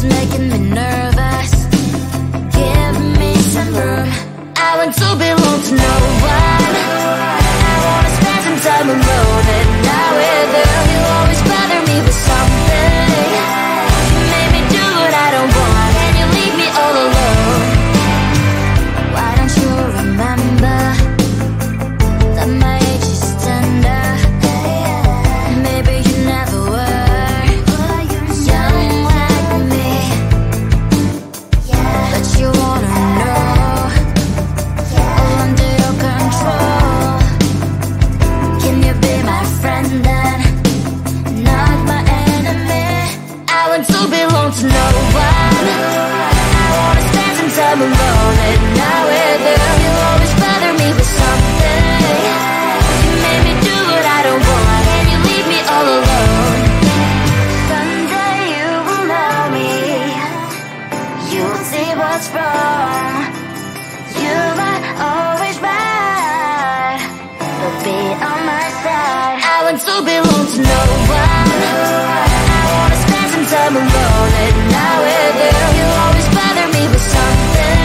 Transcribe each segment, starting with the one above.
is making me nervous. Give me some room. I want to belong to no one. I wanna spend some time alone, and now with you, you always bother me with something. You make me do what I don't want, and you leave me all alone. Why don't you remember that my age is tender? Maybe you never were young like me, but you wanna know all under your control. Can you be my friend then, not my enemy? I want to belong to no one. I wanna spend some time alone, and now with you, you always bother me with something. You make me do what I don't want, and you leave me all alone. Someday you will know me, you'll see what's wrong. You might always right, but be on my side. I want to belong to no one. I wanna spend some time alone, and now with you, you always bother me with something.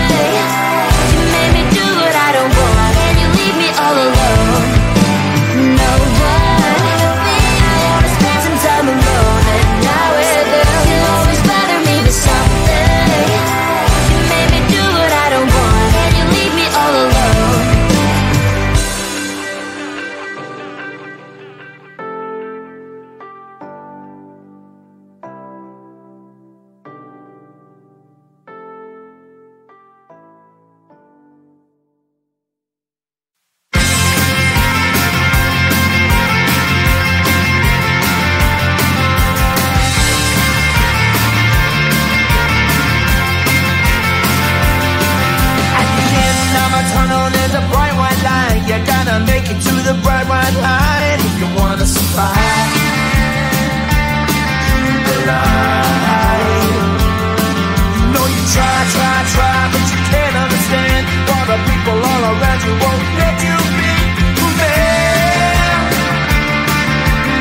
You make me do what I don't want, and you leave me all alone. No one. I wanna spend some time alone, and now with you, you always bother me with something. You make me do what I don't want, and you leave me all alone. At the end of a tunnel, there's a bright white line. You're gonna make it to the bright white line if you wanna survive. The line. You know you try, but you can't understand why the people all around you won't let you be there.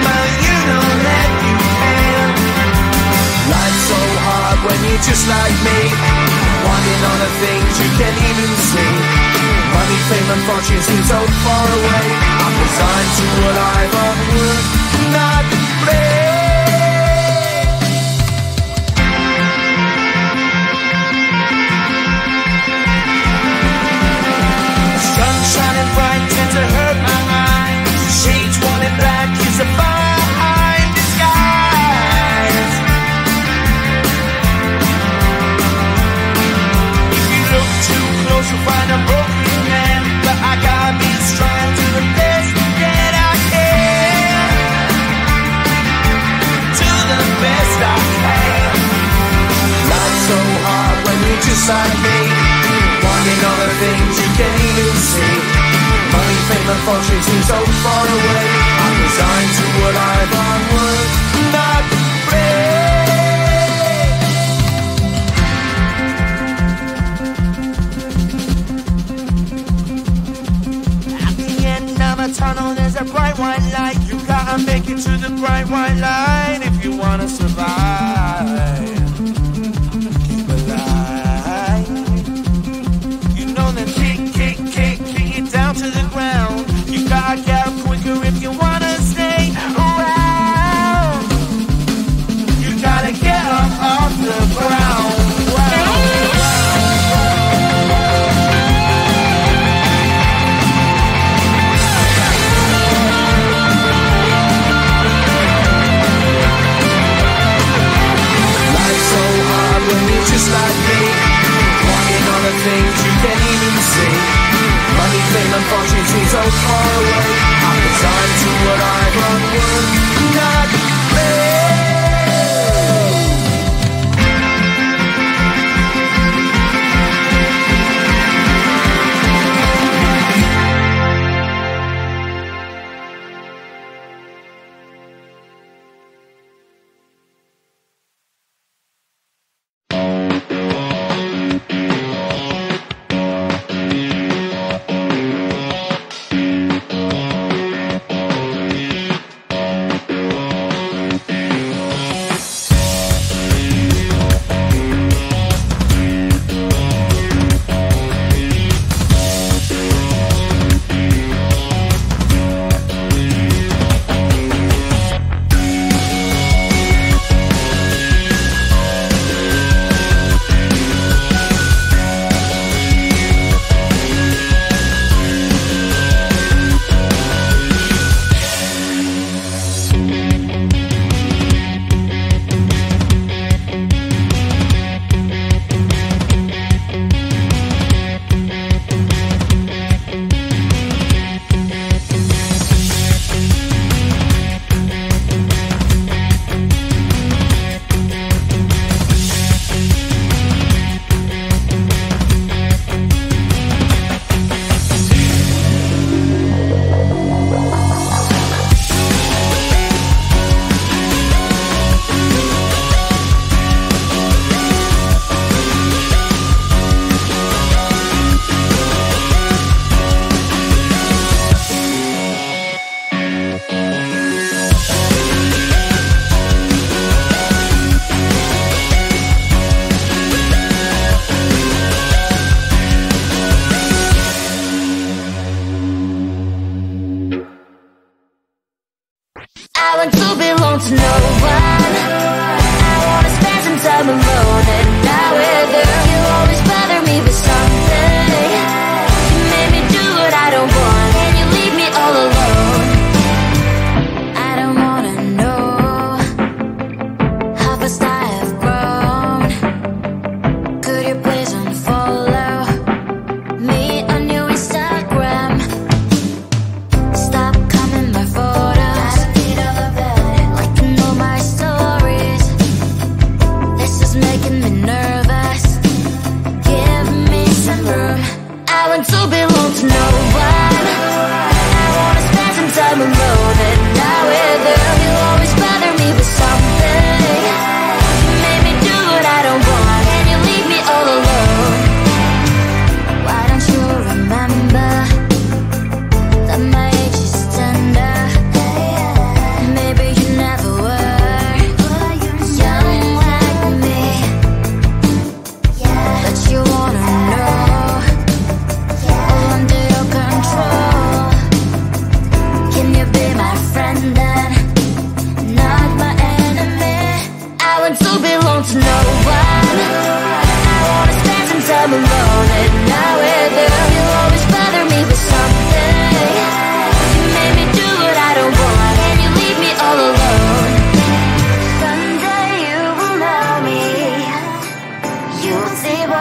But you know that you can. Life's so hard when you're just like me, wanting all the things you can't even see. Money, fame, and fortune seem so far away. I'm resigned to a life of work, not play. Sun shining bright tends to hurt my eyes. Shades worn in black is a fine disguise. If you look too close, you'll find a broken man. But I gotta be strong to the best that I can. To the best I can. Life's so hard when you're just like me, wanting all the things you can't even see. Money, fame, and fortune seem so far away. I'm resigned to a life on work, not play. At the end of a tunnel, there's a bright white light. You gotta make it to the bright white line if you wanna survive. Keep alive. You know that kick it down to the ground. You gotta get up quicker if you wanna stay around. You gotta get up off the ground. Life's so hard when you're just like me, wanting all the things you can't even see. Money, fame, and fortune seem so far away. I'm resigned to what I've unworked, not play.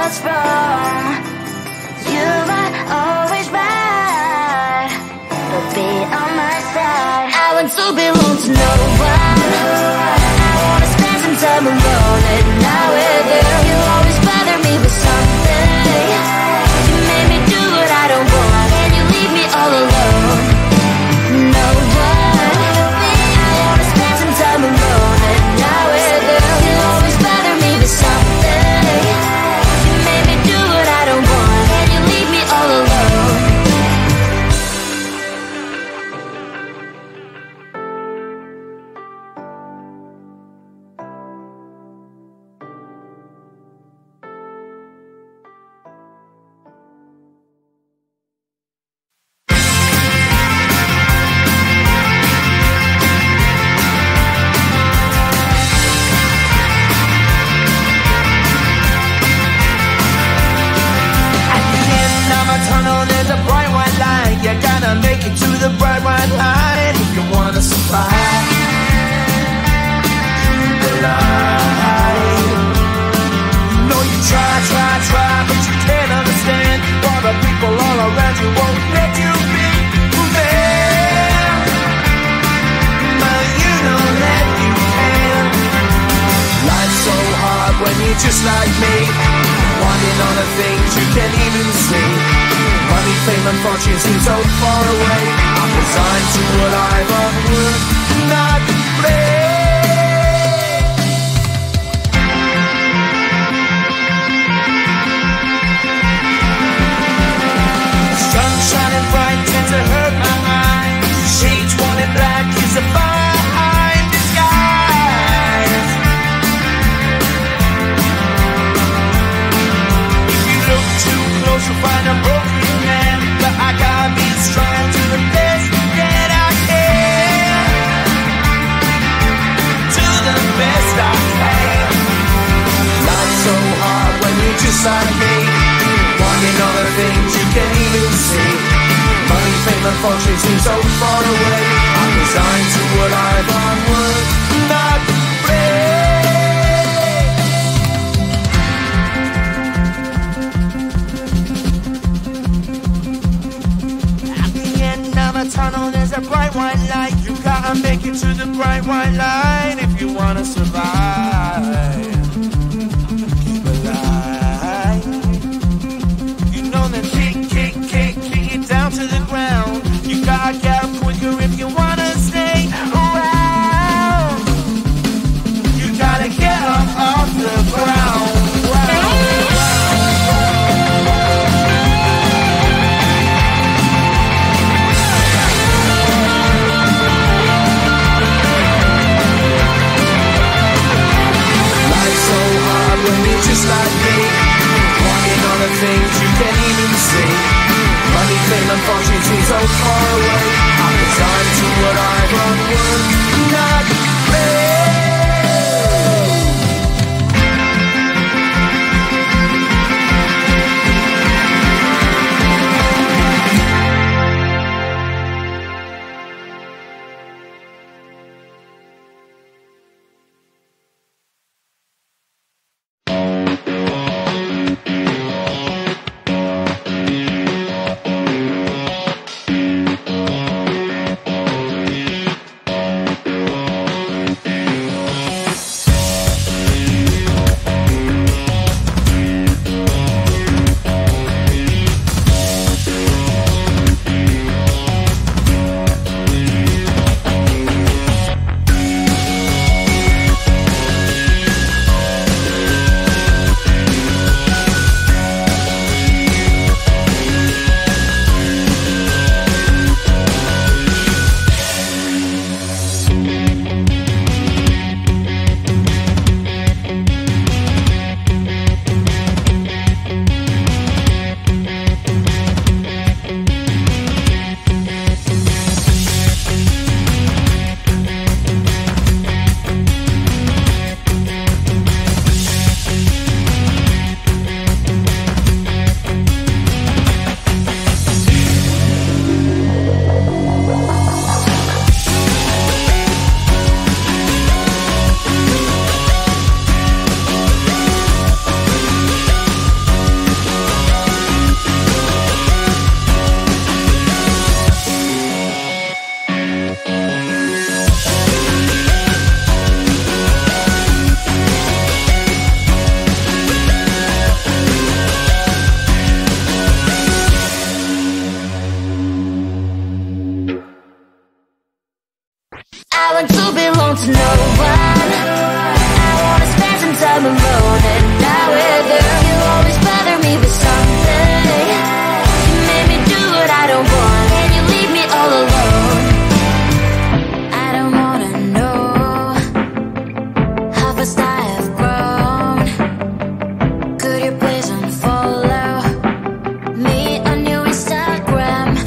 what's wrong. You are always right, but be on my side. I want to belong to no one. I wanna spend some time alone and now with you. You always bother me with something. You made me do what I don't want, and you leave me all alone. No one. I wanna spend some time alone and now with you. You always bother me with something. You made me do what I don't want, and you leave me all alone. You gotta make it to the bright white line if you wanna survive. The line. You know you try, but you can't understand why the people all around you won't let you be there. But you know that you can. Life's so hard when you're just like me, wanting all the things you can't even see. Money, fame, and fortune seem so far away. I'm resigned to what I've unworked, not play. Sun shining bright tends to hurt my eyes. Shades worn in black is a fine disguise. If you look too close, you'll find a broken. I gotta be strong to the best that I can. To the best I can. Life's so hard when you're just like me, wanting all the things you can't even see. Money, fame, and fortune seem so far away. I'm resigned to what I've unworked, not play. Tunnel, there's a bright white light. You gotta make it to the bright white light if you wanna survive. Keep alive. You know that kick it down to the ground. You gotta get up quicker if you wanna stay around. You gotta get up off the ground. Just like me, wanting all the things you can't even see. Money, fame, and fortune seem so far away. I'm resigned to what I've unworked, not play. Could you please unfollow me on your Instagram?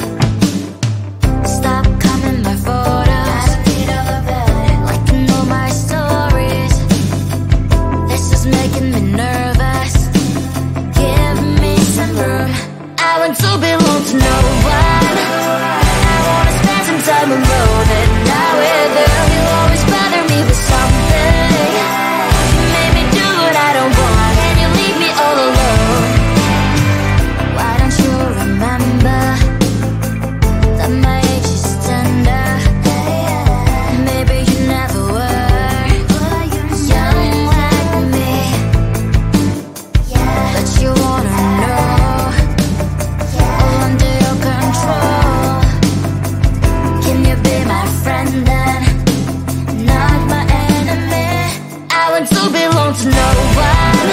Stop commenting my photos, liking all my stories. This is making me nervous. Give me some room. I want to belong to no one. I wanna spend some time alone, and now with you, you always bother me with something. You made me do what I don't want, and you leave me all alone. Why don't you remember that my age is tender? Maybe you never were young like me, but you wanna know all under your control. Can you be my friend then, not my enemy? I want to belong to no one.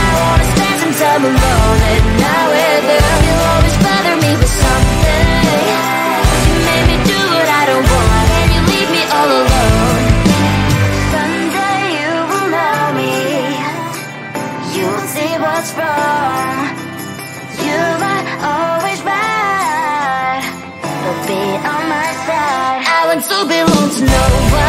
I wanna spend some time alone, and now with you, you always bother me with something. You made me do what I don't want, and you leave me all alone. Someday you will know me. You'll see what's wrong. You might always right, but be on my side. I want to belong to no one.